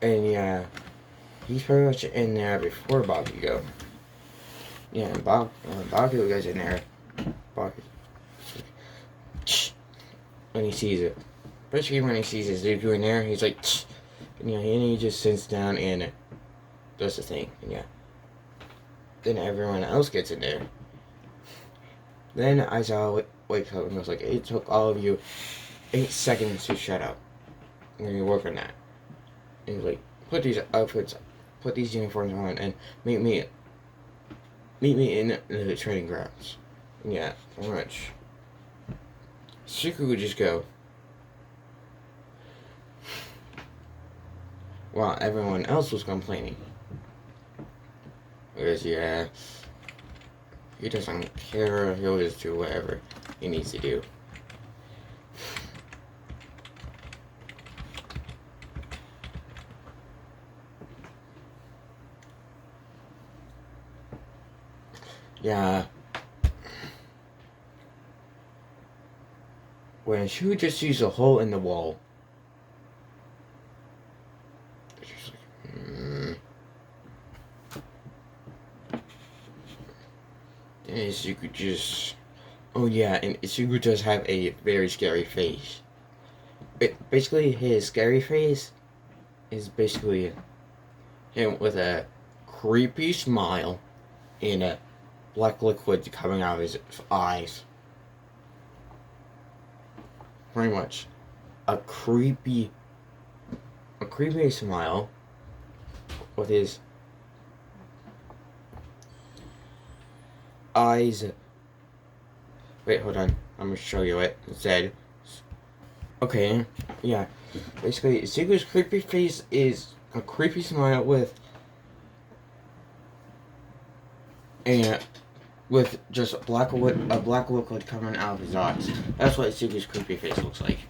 And yeah, he's pretty much in there before Bakugo. Yeah, and Bakugo goes in there. When he sees it. Especially when he sees Izuku in there, he's like, and yeah, and he just sits down and does the thing. And yeah. Then everyone else gets in there. Then Aizawa wakes up and goes like, it took all of you 8 seconds to shut up. I'm gonna work on that. And he's like, put these outfits, put these uniforms on, and meet me in the training grounds. And yeah, pretty much. Suku would just go. While everyone else was complaining. Because yeah, he doesn't care, he'll just do whatever he needs to do. Yeah. When Shu just sees a hole in the wall, She's like, hmm. And Izuku just... Oh yeah, and Izuku does have a very scary face. Basically, his scary face is basically him with a creepy smile and a black liquid coming out of his eyes. Pretty much. A creepy smile with his eyes. Wait, hold on. I'm gonna show you it. It said, okay, yeah. Basically, Izuku's creepy face is a creepy smile with just a black liquid coming out of his eyes. That's what Izuku's creepy face looks like.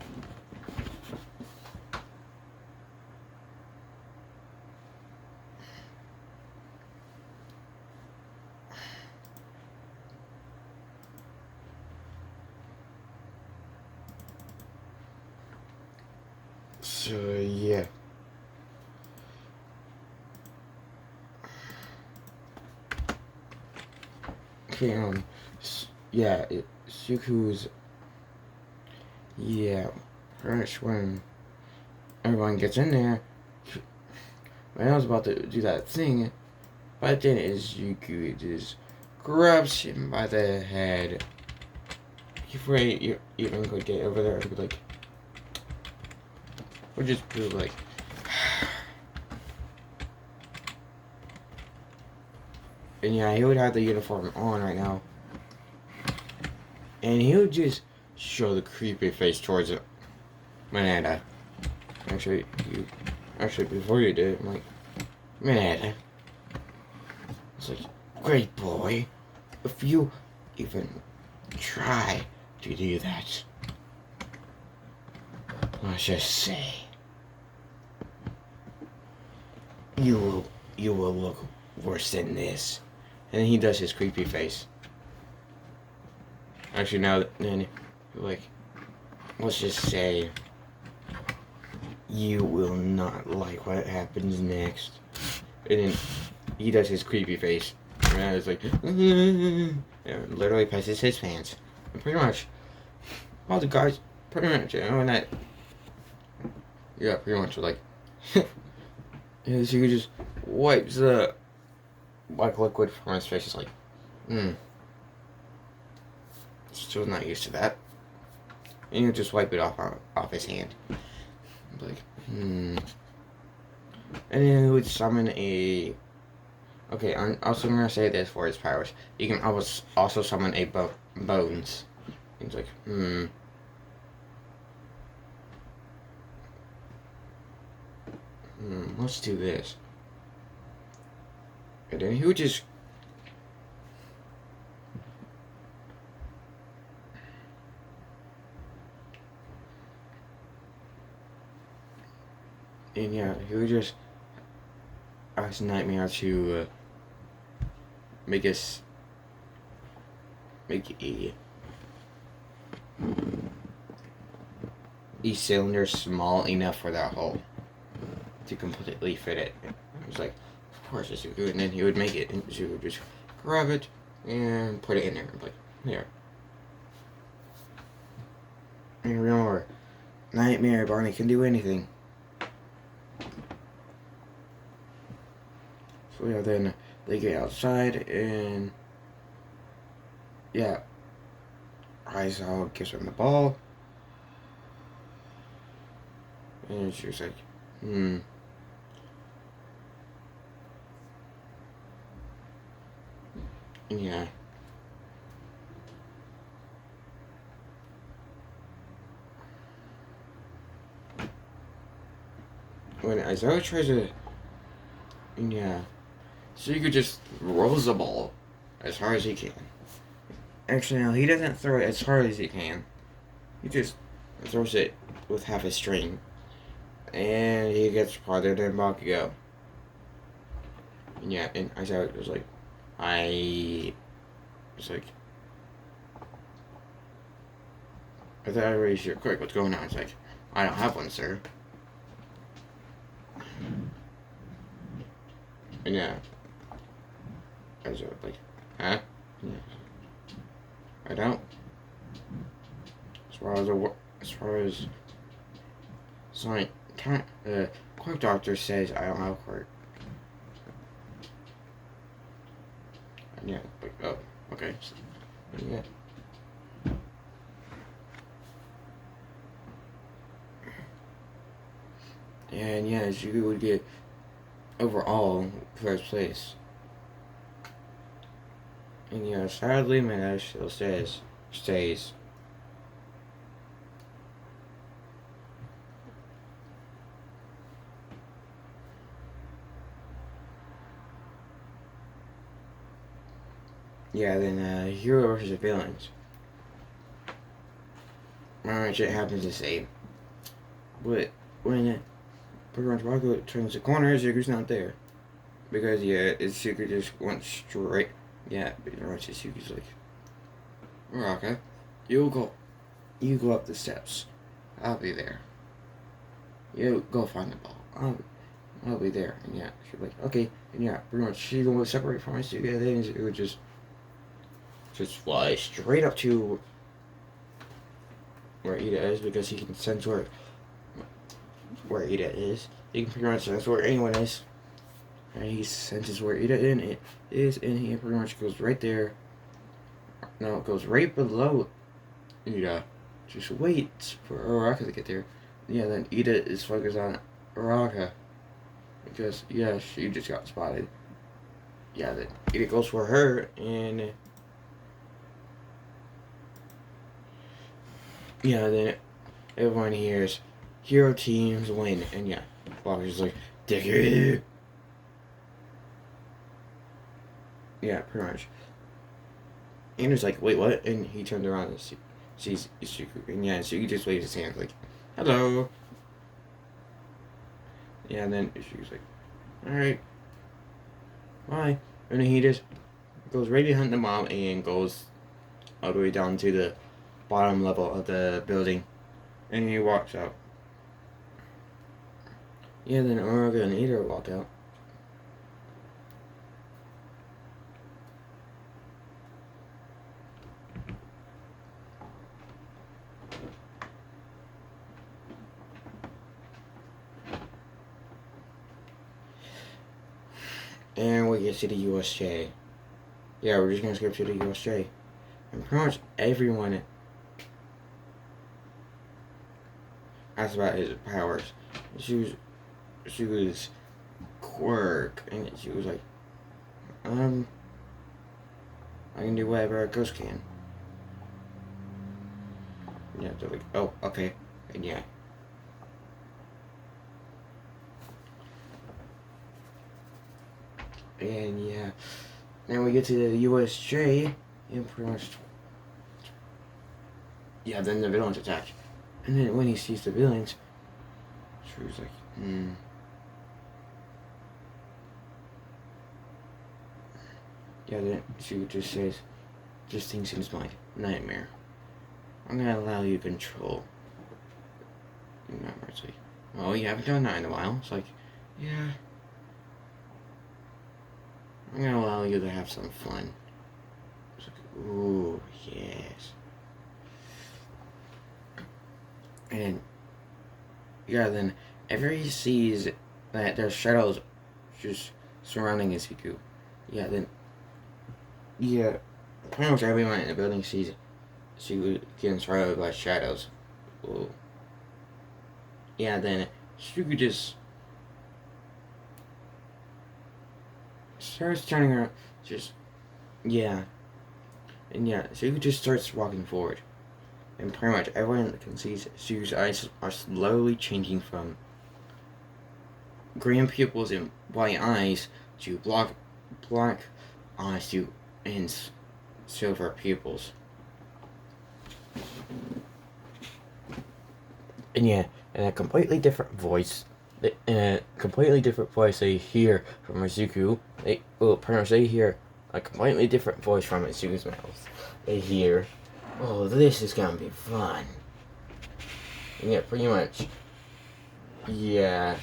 So yeah. Okay, yeah, Suku's, yeah, first when everyone gets in there, when I was about to do that thing, but then Izuku just grabs him by the head. Before he even could get over there, he'd be like, or just be like, and yeah, he would have the uniform on right now. And he would just show the creepy face towards it. Manada. Actually, before you did, I'm like, Manada. It's like, great boy. If you even try to do that, let's just say, you will look worse than this. And then he does his creepy face. Actually, now, then, like, let's just say, you will not like what happens next. And then he does his creepy face. And it's like, and literally pisses his pants. And pretty much, all the guys, pretty much, and that, yeah, pretty much, like, and so he just wipes the black liquid from his face. It's like, still not used to that. And you just wipe it off his hand. Like, And then he would summon a... Okay, I'm also going to say this for his powers. You can also summon a bones. He's like, let's do this. And then he would just... And yeah, he would just ask Nightmare to make a cylinder small enough for that hole to completely fit it. It was like, of course this would do it, and then he would make it, and she would just grab it and put it in there, and like, there. And remember, Nightmare Barney can do anything. So yeah, then they get outside, and yeah, Aizawa gives him the ball, and she was like, yeah. When Aizawa tries to, yeah, so you could just rolls the ball as hard as he can. Actually, no, he doesn't throw it as hard as he can. He just throws it with half a string. And he gets farther than Bakugo. And yeah, and Aizawa was like, I thought I raised your quick, what's going on? It's like, I don't have one, sir. And yeah. I was like, huh? Yeah. I don't. As far as science, quirk doctor says I don't have quirk. And yeah, like, oh, okay. And yeah. And yeah, you would get overall first place. And yeah, sadly, my dad still stays. Yeah, then hero versus villains. Pretty much it happens the same. But when pretty much Rocco turns the corner, Zuko's not there. Because yeah, Zuko just went straight. Yeah, pretty much Zuko's like, Rocco, you go up the steps. I'll be there. You go find the ball. I'll be there. And yeah, she's like, okay. And yeah, pretty much she gonna separate from us. Yeah, then it would just fly straight up to where Ida is, because he can sense where Ida is. He can pretty much sense where anyone is. And he senses where Ida is, and he pretty much goes right there. No, it goes right below Ida. Just waits for Uraraka to get there. Yeah, then Ida is focused on Uraraka. Because, yeah, she just got spotted. Yeah, then Ida goes for her, and yeah, then everyone hears hero teams win, and yeah, Walker's like, deku. Yeah, pretty much. Andrew's like, wait, what? And he turned around and sees Izuku, and yeah, so he just waves his hand like, hello. Yeah, and then Izuku's like, alright, bye. And then he just goes right behind the mom and goes all the way down to the bottom level of the building, and he walks out. Yeah, then Omega and Ida walk out. And we get to the USJ. Yeah, we're just gonna skip to the USJ. And pretty much everyone asks about his powers. She was quirk, and she was like, I can do whatever a ghost can. Yeah, they're like, oh, okay. And yeah. And yeah. Now we get to the USJ, and pretty much, yeah, then the villains attack. And then when he sees the villains, she was like, Yeah, then she just says, just thinks in his mind, nightmare. I'm gonna allow you control. And it's like, oh, you haven't done that in a while. It's like, yeah. I'm gonna allow you to have some fun. It's like, ooh, yes. And yeah, then everybody sees that there's shadows just surrounding Izuku. Yeah, then yeah, pretty much everyone in the building sees Izuku getting surrounded by shadows. Ooh. Yeah, then Izuku just starts turning around, just, yeah. And yeah, Izuku just starts walking forward. And pretty much everyone can see Izuku's eyes are slowly changing from green pupils and white eyes to black eyes to and silver pupils. And yeah, in a completely different voice, they hear from Izuku. Pretty much they hear a completely different voice from Izuku's mouth. They hear, oh, this is gonna be fun. And yeah, pretty much, yeah,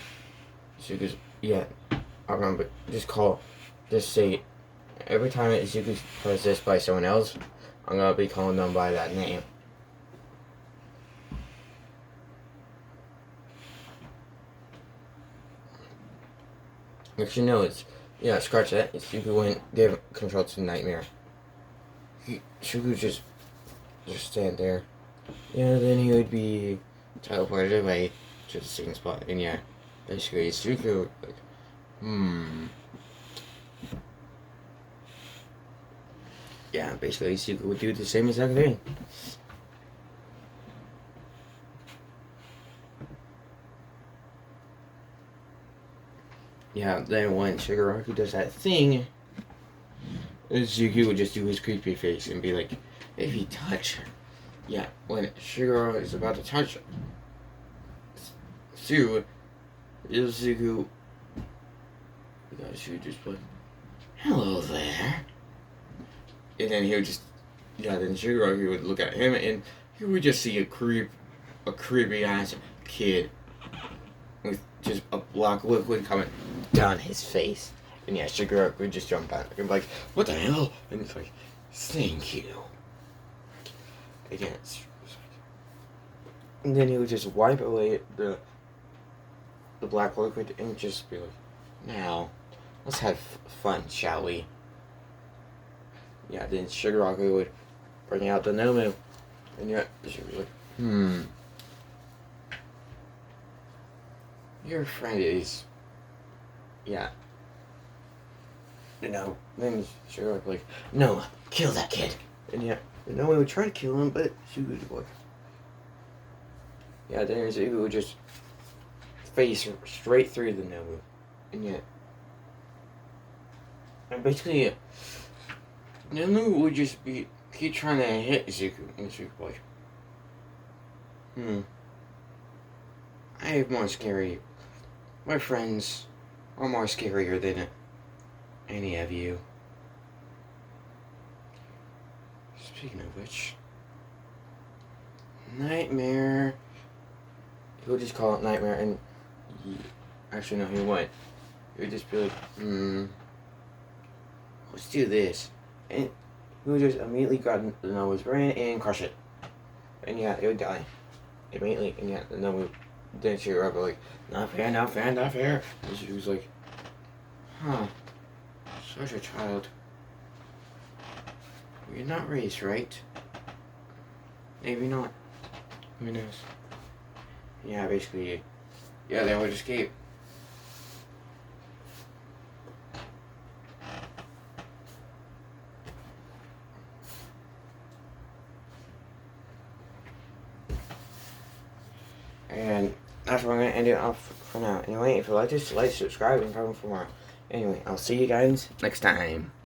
Izuku's, yeah, I'm gonna just say, every time Izuku's possessed by someone else, I'm gonna be calling them by that name. Scratch that. Izuku went give control to Nightmare. Shugu just stand there. Yeah, then he would be teleported away to the same spot. And yeah, basically Izuku Yeah, basically Izuku would do the same exact thing. Yeah, then when Shigaraki does that thing, Izuku would just do his creepy face and be like, if you touch her. Yeah, when Shigaraki is about to touch Sue, Izuku she would just be like, hello there. And then he would just, then Shigaraki would look at him and he would just see a creepy ass kid with just a black liquid coming down his face. And yeah, Shigaraki would just jump out and be like, what the hell? And it's like, thank you. Again, and then he would just wipe away the black liquid and just be like, now, let's have fun, shall we? Yeah, then Shigaraki would bring out the Nomu. And yeah, she was like, your friend is, then Shigaraki would be like, no, kill that kid. And yeah, Nomu would try to kill him, but she would like, then Izuku would just face straight through the Nomu. And basically, Nomu would just keep trying to hit Izuku, and Izuku would like, I have more scary. My friends are more scarier than any of you. Speaking of which, Nightmare. He would just call it Nightmare, and actually no, he wouldn't. He would just be like, let's do this. And he would just immediately grab the Nomu's brain and crush it. And yeah, it would die. Immediately. And yeah, the Nomu then she would be like, not fair, not fair, not fair. And she was like, such a child. You're not raised right. Maybe not. Who knows? Yeah, basically, they would escape. And that's where I'm going to end it off for now. Anyway, if you like this, like, subscribe, and comment for more. Anyway, I'll see you guys next time.